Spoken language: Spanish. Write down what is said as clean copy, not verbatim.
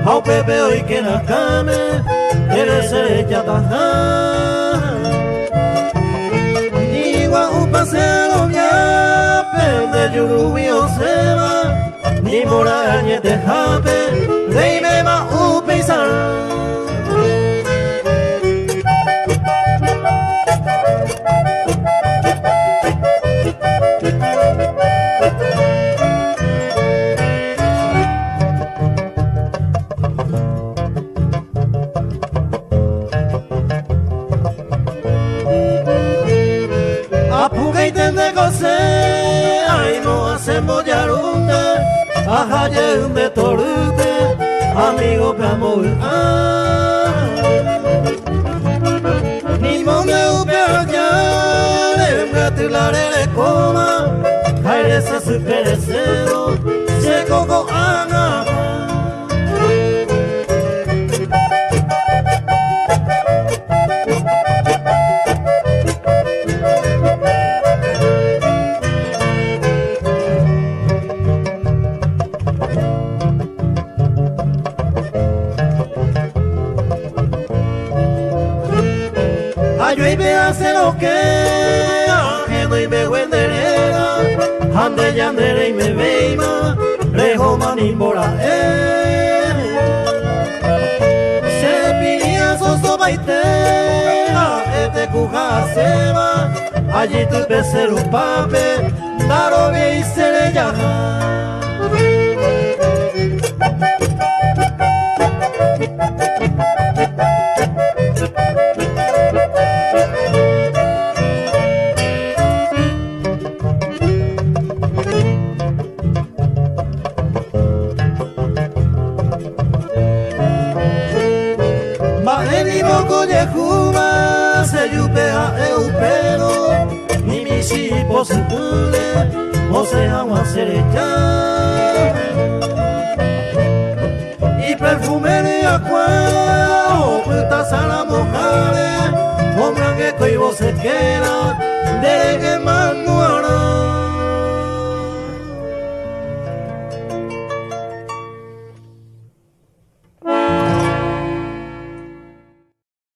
Hau pepe oikena kame, ere serecha taja. Igua upasero viape, de yurubio seba, ni morañe te jape, reime ma upeisar. Ahaye me torute, amigo pe amor. Ni monde upe ya, le gratulare le coma, caire se superecero, se coco ana. Llueve hace lo que ajeno y me huenderera, ande yandere y me veima, rejoma ni mora se piría soso baitera, este cuja seba, allí tu pecer un pape, daro ve y se le llama. Se yupea eupero, ni mi si posible, o sea un acerecha. Y perfume de acuerdo, putas a la mujer, hombre que coibo se queda, de que man